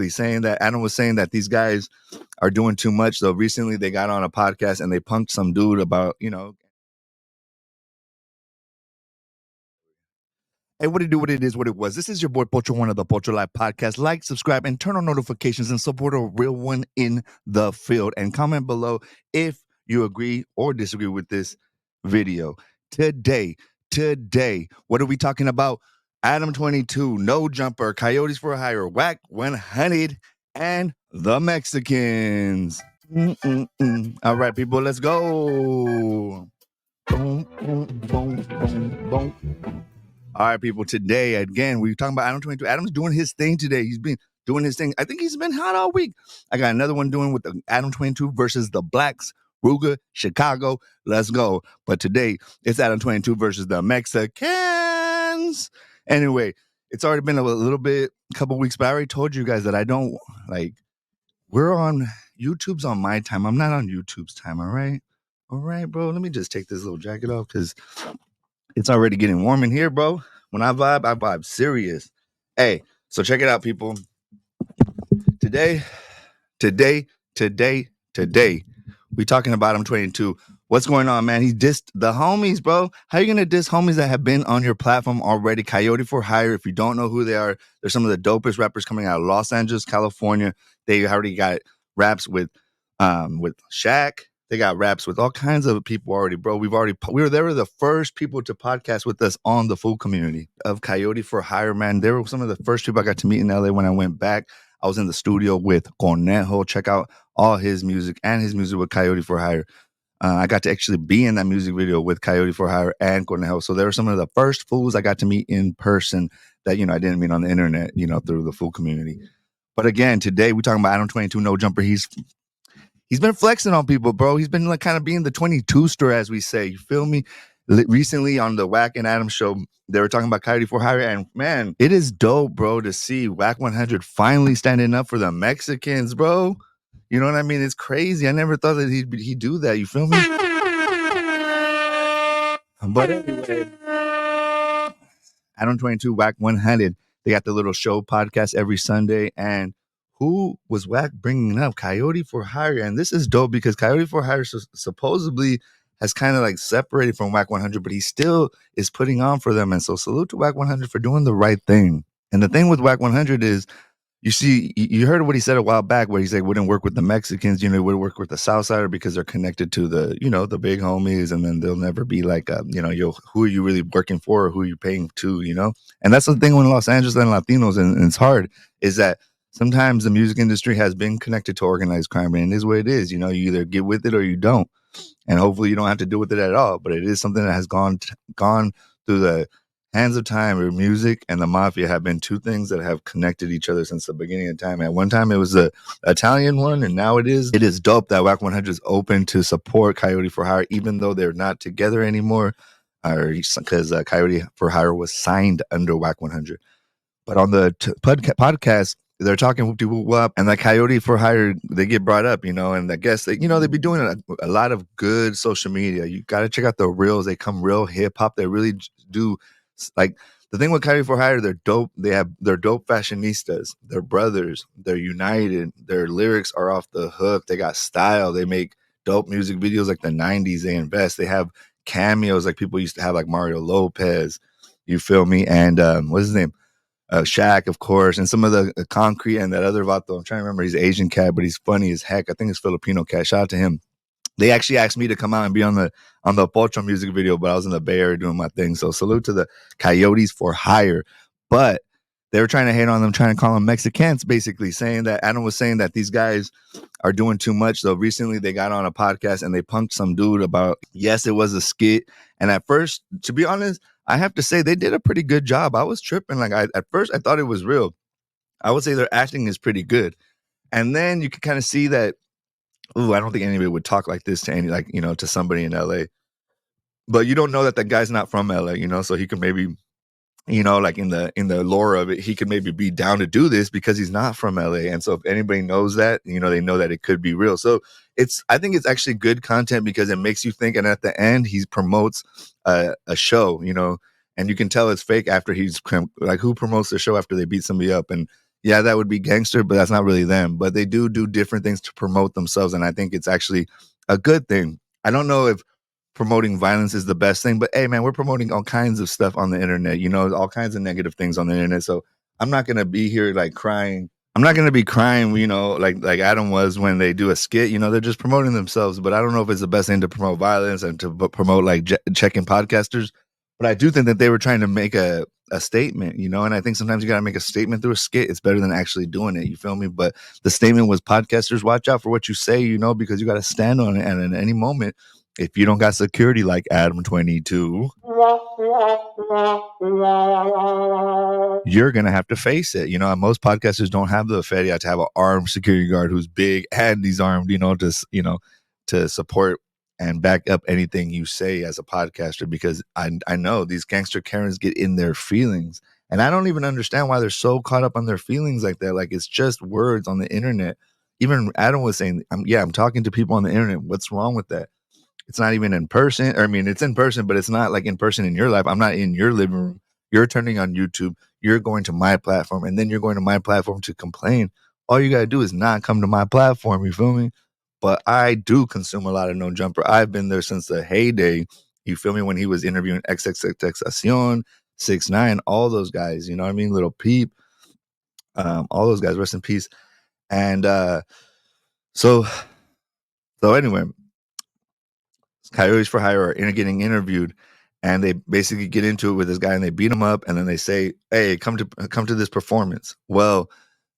saying that Adam was saying that these guys are doing too much. So recently they got on a podcast and they punked some dude about, hey, what it do, what it is, what it was. This is your boy Pocho, one of the Pocho Live podcast. Like, subscribe, and turn on notifications and support a real one in the field. And comment below if you agree or disagree with this video. Today, what are we talking about? Adam22, No Jumper, Coyotes For Hire, Wack100, and the Mexicans. All right, people, let's go. Boom, boom, boom, boom, boom. All right, people, today, again, we're talking about Adam22. Adam's doing his thing today. He's been doing his thing. I think he's been hot all week. I got another one doing with the Adam22 versus the Blacks, Ruga, Chicago. Let's go. But today, it's Adam22 versus the Mexicans. Anyway, it's already been a little bit, a couple weeks, but I already told you guys that I don't, we're on, YouTube's on my time. I'm not on YouTube's time, all right? All right, bro, let me just take this little jacket off because it's already getting warm in here, bro. When I vibe serious. Hey, so check it out, people. Today, we talking about Adam22. What's going on, man? He dissed the homies, bro. How you gonna diss homies that have been on your platform already? Coyote For Hire. If you don't know who they are, they're some of the dopest rappers coming out of Los Angeles, California. They already got raps with Shaq. They got raps with all kinds of people already, bro. They were the first people to podcast with us on the full community of Coyote For Hire, man. They were some of the first people I got to meet in LA when I went back. I was in the studio with Conejo. Check out all his music and his music with Coyote For Hire. I got to actually be in that music video with Coyote For Hire and Conejo. So they were some of the first fools I got to meet in person that, I didn't meet on the internet, through the full community. But again, today we're talking about Adam22, No Jumper. He's been flexing on people, bro. He's been kind of being the 22-ster, as we say. You feel me? Recently on the Wack and Adam show, they were talking about Coyote For Hire, and man, it is dope, bro, to see Wack100 finally standing up for the Mexicans, bro. You know what I mean? It's crazy. I never thought that he'd do that. You feel me? But anyway, Adam22, Wack100, they got the little show podcast every Sunday, and who was Wack bringing up? Coyote For Hire. And this is dope because Coyote For Hire supposedly has kind of separated from Wack100, but he still is putting on for them. And so salute to Wack100 for doing the right thing. And the thing with Wack100 is, you heard what he said a while back where he said wouldn't work with the Mexicans, he would work with the Southsider because they're connected to the, the big homies, and then they'll never be like, who are you really working for or who are you paying to, And that's the thing with Los Angeles and Latinos, and it's hard, is that sometimes the music industry has been connected to organized crime, and it is what it is. You either get with it or you don't. And hopefully you don't have to deal with it at all. But it is something that has gone through the hands of time, where music and the mafia have been two things that have connected each other since the beginning of time. At one time it was the Italian one, and now it is dope that Wack100 is open to support Coyote For Hire, even though they're not together anymore, because Coyote For Hire was signed under Wack100. But on the podcast, they're talking people up, and the Coyote For Hire, they get brought up, and I guess they be doing a lot of good social media. You got to check out the reels. They come real hip hop. They really do. The thing with Coyote For Hire, they're dope. They're dope fashionistas. They're brothers. They're united. Their lyrics are off the hook. They got style. They make dope music videos like the 90s. They invest. They have cameos like people used to have, like Mario Lopez. You feel me? And what's his name? Shaq, of course, and some of the Concrete and that other vato. I'm trying to remember. He's an Asian cat, but he's funny as heck. I think it's Filipino cat. Shout out to him. They actually asked me to come out and be on the Pocho music video, but I was in the Bay Area doing my thing. So salute to the Coyotes For Hire. But they were trying to hate on them, trying to call them Mexicans, basically saying that Adam was saying that these guys are doing too much. So recently they got on a podcast and they punked some dude about, yes, it was a skit. And at first, to be honest, I have to say they did a pretty good job. I was tripping. At first I thought it was real. I would say their acting is pretty good. And then you can kind of see that, I don't think anybody would talk like this to to somebody in LA. But you don't know that guy's not from LA, so he could maybe, in the lore of it, he could maybe be down to do this because he's not from LA. And so if anybody knows that, they know that it could be real. So I think it's actually good content because it makes you think. And at the end, he promotes a show, and you can tell it's fake after he's like, who promotes the show after they beat somebody up? And yeah, that would be gangster, but that's not really them. But they do different things to promote themselves, and I think it's actually a good thing. I don't know if promoting violence is the best thing, but hey, man, we're promoting all kinds of stuff on the internet. You know, all kinds of negative things on the internet. So I'm not gonna be here like crying. I'm not gonna be crying. You know, like Adam was when they do a skit. You know, they're just promoting themselves. But I don't know if it's the best thing to promote violence and to promote like checking podcasters. But I do think that they were trying to make a statement, you know, and I think sometimes you got to make a statement through a skit. It's better than actually doing it. You feel me? But the statement was podcasters, watch out for what you say, you know, because you got to stand on it. And at any moment, if you don't got security like Adam22, you're going to have to face it. You know, and most podcasters don't have the affair. You have to have an armed security guard who's big and he's armed, to support and back up anything you say as a podcaster, because I know these gangster Karens get in their feelings. And I don't even understand why they're so caught up on their feelings like that. Like, it's just words on the internet. Even Adam was saying, I'm talking to people on the internet. What's wrong with that? It's not even in person. Or, I mean, it's in person, but it's not like in person in your life. I'm not in your living room. You're turning on YouTube. You're going to my platform, and then you're going to my platform to complain. All you got to do is not come to my platform. You feel me? But I do consume a lot of No Jumper. I've been there since the heyday. You feel me? When he was interviewing XXXTentacion, 6ix9ine, all those guys. You know what I mean? Little Peep, all those guys. Rest in peace. And so anyway, Coyotes for Hire are getting interviewed, and they basically get into it with this guy, and they beat him up, and then they say, "Hey, come to this performance." Well,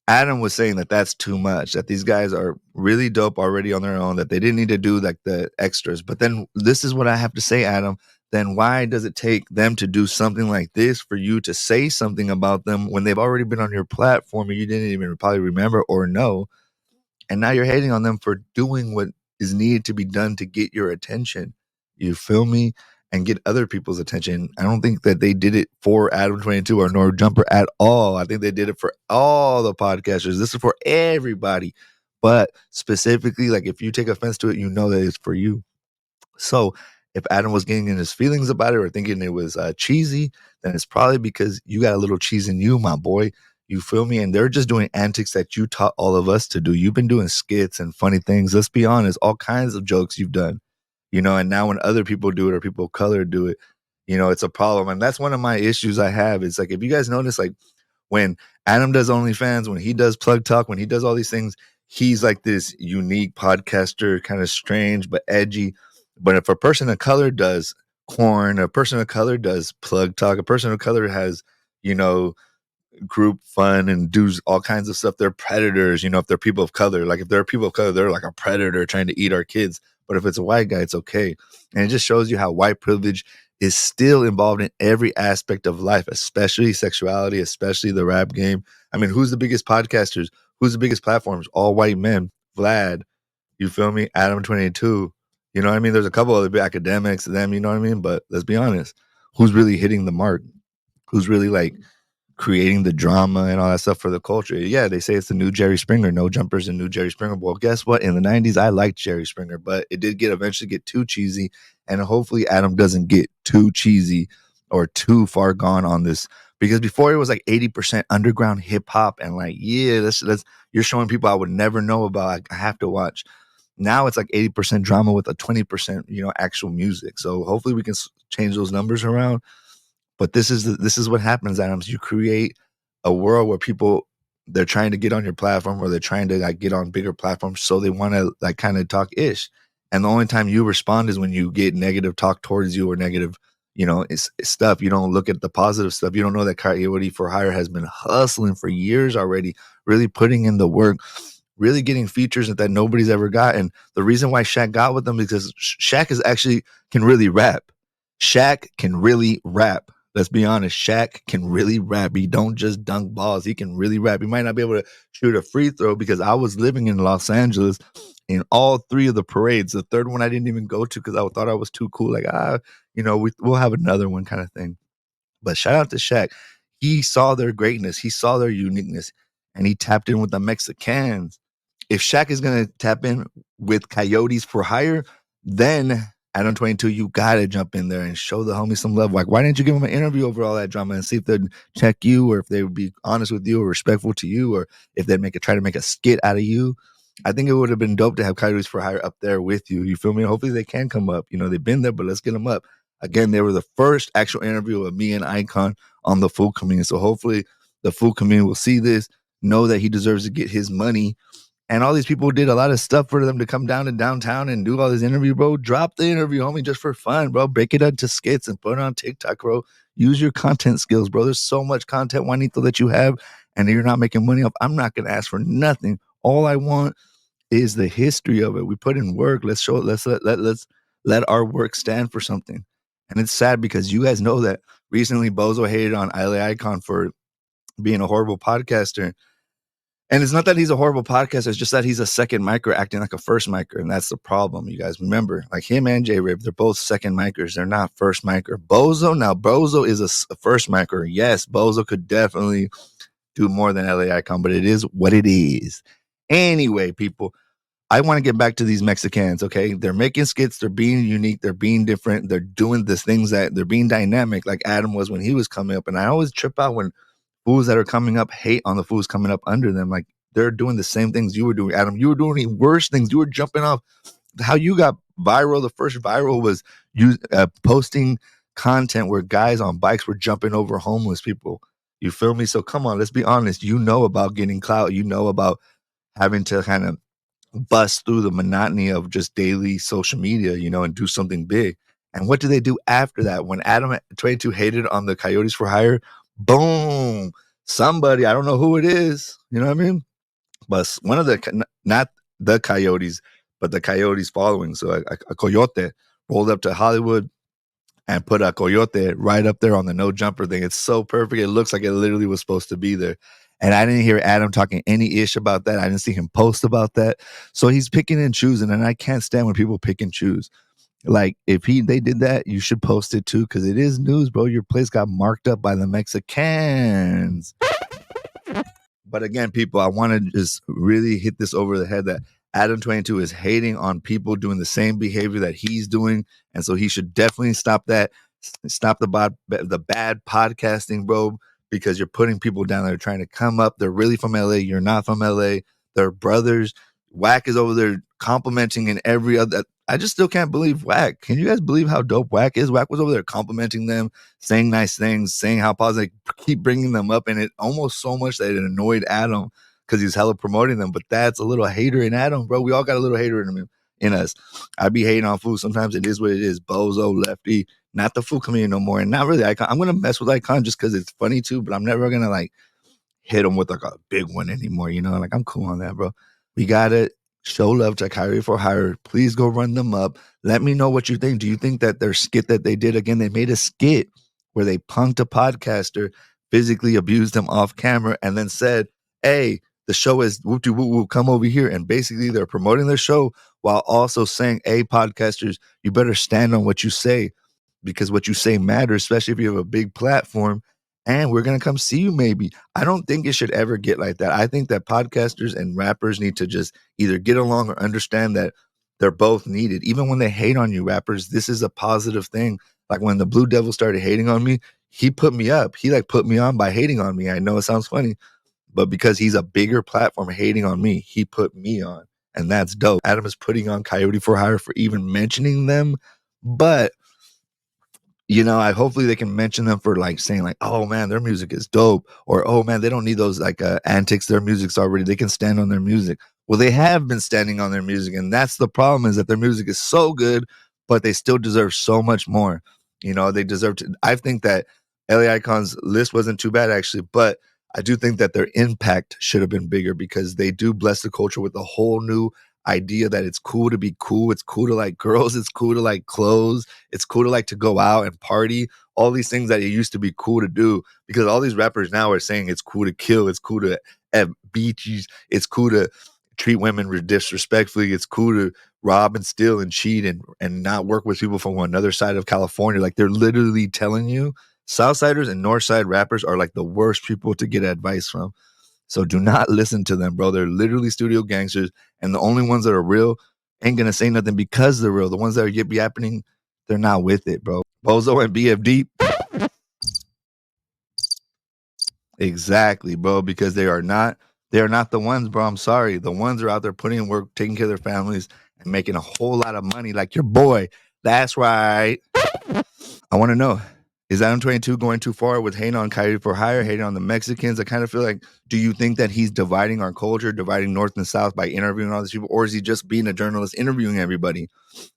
Adam was saying that that's too much, that these guys are really dope already on their own, that they didn't need to do like the extras. But then this is what I have to say, Adam. Then why does it take them to do something like this for you to say something about them when they've already been on your platform and you didn't even probably remember or know? And now you're hating on them for doing what is needed to be done to get your attention. You feel me? And get other people's attention. I don't think that they did it for Adam22 or No Jumper at all. I think they did it for all the podcasters. This is for everybody. But specifically, like, if you take offense to it, you know that it's for you. So if Adam was getting in his feelings about it or thinking it was cheesy, then it's probably because you got a little cheese in you, my boy. You feel me? And they're just doing antics that you taught all of us to do. You've been doing skits and funny things. Let's be honest, all kinds of jokes you've done, you know, and now when other people do it or people of color do it, you know, it's a problem. And that's one of my issues I have. It's like, if you guys notice, like, when Adam does OnlyFans, when he does Plug Talk, when he does all these things, he's like this unique podcaster, kind of strange but edgy. But if a person of color does Corn, a person of color does Plug Talk, a person of color has, you know, group fun and do all kinds of stuff, they're predators. You know, if they're people of color, like if they're people of color, they're like a predator trying to eat our kids. But if it's a white guy, it's okay. And it just shows you how white privilege is still involved in every aspect of life, especially sexuality, especially the rap game. I mean, who's the biggest podcasters? Who's the biggest platforms? All white men. Vlad, you feel me? Adam22. You know what I mean? There's a couple other academics, them, you know what I mean? But let's be honest. Who's really hitting the mark? Who's really like creating the drama and all that stuff for the culture? Yeah, they say it's the new Jerry Springer. No Jumpers and new Jerry Springer. Well, guess what? In the 90s, I liked Jerry Springer, but it did eventually get too cheesy. And hopefully Adam doesn't get too cheesy or too far gone on this. Because before it was like 80% underground hip hop and like, yeah, that's you're showing people I would never know about. I have to watch. Now it's like 80% drama with a 20%, you know, actual music. So hopefully we can change those numbers around. But this is what happens, Adams. You create a world where people, they're trying to get on your platform, or they're trying to like get on bigger platforms, so they want to like kind of talk ish. And the only time you respond is when you get negative talk towards you or negative, you know, it's stuff. You don't look at the positive stuff. You don't know that Coyote For Hire has been hustling for years already, really putting in the work, really getting features that nobody's ever got. And the reason why Shaq got with them is because Shaq is actually can really rap. Shaq can really rap. Let's be honest. Shaq can really rap. He don't just dunk balls. He can really rap. He might not be able to shoot a free throw, because I was living in Los Angeles in all three of the parades. The third one I didn't even go to because I thought I was too cool. Like, you know, we'll have another one kind of thing. But shout out to Shaq. He saw their greatness. He saw their uniqueness, and he tapped in with the Mexicans. If Shaq is going to tap in with Coyotes For Hire, then Adam22, you gotta jump in there and show the homie some love. Like, why didn't you give him an interview over all that drama and see if they'd check you, or if they would be honest with you or respectful to you, or if they'd try to make a skit out of you? I think it would have been dope to have Coyotes For Hire up there with you. You feel me? Hopefully they can come up. You know, they've been there, but let's get them up. Again, they were the first actual interview of me and Icon on the Food Community. So hopefully the Food Community will see this, know that he deserves to get his money. And all these people did a lot of stuff for them to come down to downtown and do all this interview, bro. Drop the interview, homie, just for fun, bro. Break it into skits and put it on TikTok, bro. Use your content skills, bro. There's so much content, Juanito, that you have, and you're not making money off. I'm not going to ask for nothing. All I want is the history of it. We put in work. Let's show it. Let's let our work stand for something. And it's sad because you guys know that recently Bozo hated on LA Icon for being a horrible podcaster. And it's not that he's a horrible podcaster, it's just that he's a second micer acting like a first micer. And that's the problem, you guys. Remember, like him and J-Rib, they're both second micers. They're not first micer. Bozo is a first micer. Yes, Bozo could definitely do more than LA Icon, but it is what it is. Anyway, people, I want to get back to these Mexicans, okay? They're making skits. They're being unique. They're being different. They're doing the things that they're being dynamic like Adam was when he was coming up. And I always trip out when fools that are coming up hate on the fools coming up under them. Like, they're doing the same things you were doing, Adam. You were doing worse things. You were jumping off. How you got viral, the first viral was you posting content where guys on bikes were jumping over homeless people. You feel me? So come on, let's be honest. You know about getting clout. You know about having to kind of bust through the monotony of just daily social media, you know, and do something big. And what do they do after that? When Adam22 hated on the Coyotes For Hire, boom, somebody, I don't know who it is, you know what I mean? But one of the, not the Coyotes, but the Coyotes following. So a Coyote rolled up to Hollywood and put a Coyote right up there on the no jumper thing. It's so perfect. It looks like it literally was supposed to be there. And I didn't hear Adam talking any ish about that. I didn't see him post about that. So he's picking and choosing, and I can't stand when people pick and choose. Like, if they did that, you should post it too, because it is news, bro. Your place got marked up by the Mexicans. But again, people, I want to just really hit this over the head that Adam22 is hating on people doing the same behavior that he's doing. And so he should definitely stop that. Stop the bad podcasting, bro, because you're putting people down there trying to come up. They're really from LA. You're not from LA. They're brothers. Wack is over there complimenting in every other. I just still can't believe Wack. Can you guys believe how dope Wack is? Wack was over there complimenting them, saying nice things, saying how positive, keep bringing them up, and it almost so much that it annoyed Adam because he's hella promoting them. But that's a little hater in Adam, bro. We all got a little hater in us. I be hating on food. Sometimes it is what it is. Bozo, Lefty, not the Food Community no more, and not really Icon. I'm gonna mess with Icon just because it's funny too, but I'm never gonna like hit him with like a big one anymore. You know, like I'm cool on that, bro. We gotta show love to Coyote For Hire. Please go run them up. Let me know what you think. Do you think that their skit that they did, again, they made a skit where they punked a podcaster, physically abused him off camera, and then said, hey, the show is whoop-de-whoop, come over here. And basically they're promoting their show while also saying, hey, podcasters, you better stand on what you say, because what you say matters, especially if you have a big platform. And we're going to come see you maybe. I don't think it should ever get like that. I think that podcasters and rappers need to just either get along or understand that they're both needed. Even when they hate on you, rappers, this is a positive thing. Like when the Blue Devil started hating on me, he put me up. He like put me on by hating on me. I know it sounds funny, but because he's a bigger platform hating on me, he put me on. And that's dope. Adam is putting on Coyote For Hire for even mentioning them. But you know, hopefully they can mention them for like saying like, oh man, their music is dope, or oh man, they don't need those like antics. Their music's already, they can stand on their music. Well, they have been standing on their music, and that's the problem, is that their music is so good, but they still deserve so much more. You know, they deserve to. I think that LA Icon's list wasn't too bad actually, but I do think that their impact should have been bigger, because they do bless the culture with a whole new idea that it's cool to be cool. It's cool to like girls. It's cool to like clothes. It's cool to like to go out and party. All these things that it used to be cool to do, because all these rappers now are saying it's cool to kill. It's cool to have beaches. It's cool to treat women disrespectfully. It's cool to rob and steal and cheat and not work with people from another side of California. Like, they're literally telling you Southsiders and Northside rappers are like the worst people to get advice from. So do not listen to them, bro. They're literally studio gangsters, and the only ones that are real ain't gonna say nothing because they're real. The ones that are yip yapping, they're not with it, bro. Bozo and BFD, exactly, bro, because they are not the ones, bro. I'm sorry. The ones are out there putting in work, taking care of their families, and making a whole lot of money, like your boy. That's right. I want to know, is Adam22 going too far with hating on Coyote For Hire, hating on the Mexicans? I kind of feel like, do you think that he's dividing our culture, dividing North and South by interviewing all these people, or is he just being a journalist interviewing everybody?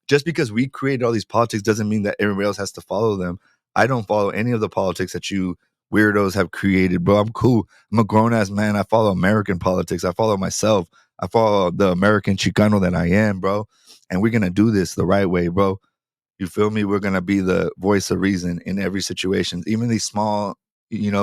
Just because we created all these politics doesn't mean that everybody else has to follow them. I don't follow any of the politics that you weirdos have created, bro. I'm cool. I'm a grown ass man. I follow American politics. I follow myself. I follow the American Chicano that I am, bro. And we're gonna do this the right way, bro. You feel me? We're gonna be the voice of reason in every situation, even these small,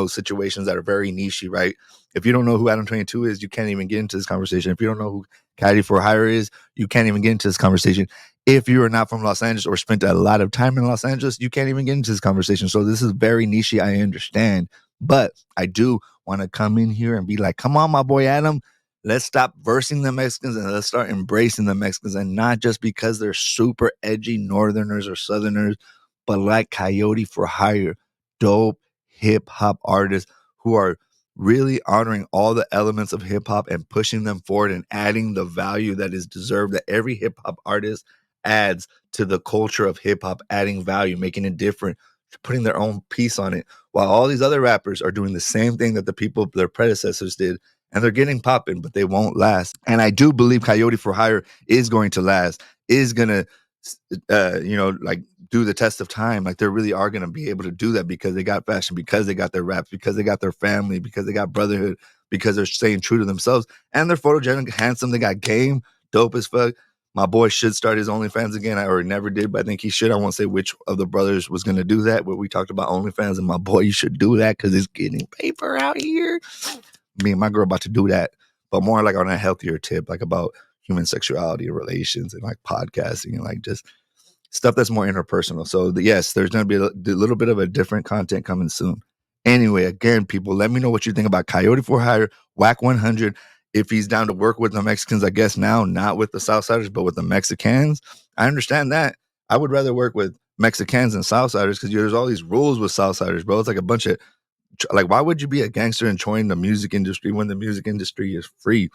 situations that are very niche, right? If you don't know who Adam22 is, you can't even get into this conversation. If you don't know who Coyote For Hire is, you can't even get into this conversation. If you are not from Los Angeles or spent a lot of time in Los Angeles, you can't even get into this conversation. So this is very niche. I understand, but I do want to come in here and be like, come on, my boy Adam. Let's stop versing the Mexicans and let's start embracing the Mexicans, and not just because they're super edgy Northerners or Southerners, but like Coyote For Hire, dope hip hop artists who are really honoring all the elements of hip hop and pushing them forward and adding the value that is deserved, that every hip hop artist adds to the culture of hip hop, adding value, making it different, putting their own piece on it, while all these other rappers are doing the same thing that the people, their predecessors did, and they're getting popping, but they won't last. And I do believe Coyote For Hire is going to last, is gonna, like do the test of time. Like they really are gonna be able to do that because they got fashion, because they got their raps, because they got their family, because they got brotherhood, because they're staying true to themselves, and they're photogenic, handsome. They got game, dope as fuck. My boy should start his OnlyFans again. I already never did, but I think he should. I won't say which of the brothers was going to do that, but we talked about OnlyFans, and my boy, you should do that because it's getting paper out here. Me and my girl about to do that, but more like on a healthier tip, like about human sexuality and relations and like podcasting and like just stuff that's more interpersonal. So yes, there's going to be a little bit of a different content coming soon. Anyway, again, people, let me know what you think about Coyote For Hire, Wack100. If he's down to work with the Mexicans, I guess now, not with the Southsiders, but with the Mexicans. I understand that. I would rather work with Mexicans than Southsiders because there's all these rules with Southsiders, bro. It's like a bunch of, like, why would you be a gangster and join the music industry when the music industry is free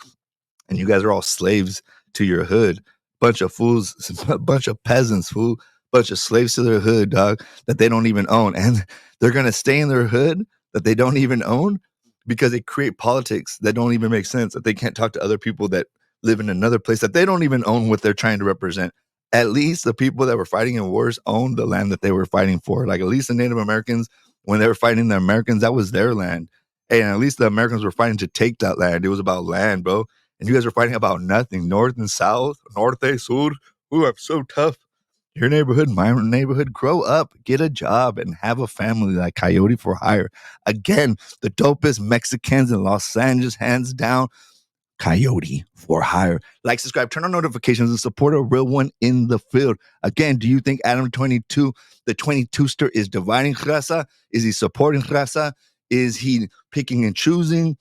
and you guys are all slaves to your hood? Bunch of fools, a bunch of peasants, fool, bunch of slaves to their hood, dog, that they don't even own. And they're going to stay in their hood that they don't even own because they create politics that don't even make sense, that they can't talk to other people that live in another place that they don't even own what they're trying to represent. At least the people that were fighting in wars owned the land that they were fighting for. Like at least the Native Americans, when they were fighting the Americans, that was their land. And at least the Americans were fighting to take that land. It was about land, bro. And you guys are fighting about nothing. North and South, Norte, Sur. Ooh, I'm so tough. Your neighborhood, my neighborhood. Grow up, get a job, and have a family like Coyote For Hire. Again, the dopest Mexicans in Los Angeles, hands down. Coyote For Hire. Like, subscribe, turn on notifications, and support a real one in the field. Again, do you think Adam22, the 22ster, is dividing raza? Is he supporting raza? Is he picking and choosing?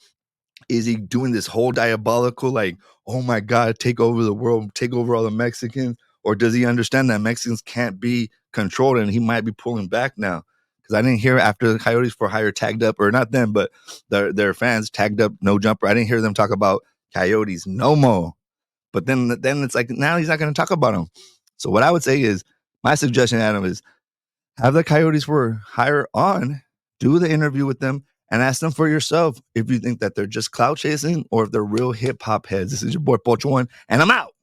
Is he doing this whole diabolical, like, oh my God, take over the world, take over all the Mexicans? Or does he understand that Mexicans can't be controlled and he might be pulling back now? Because I didn't hear after the Coyotes For Hire tagged up, or not them, but their fans tagged up No Jumper. I didn't hear them talk about Coyotes no more. But then it's like now he's not going to talk about them. So what I would say is, my suggestion, Adam, is have the Coyotes For Hire on, do the interview with them, and ask them for yourself if you think that they're just clout chasing or if they're real hip hop heads. This is your boy Pocho, and I'm out.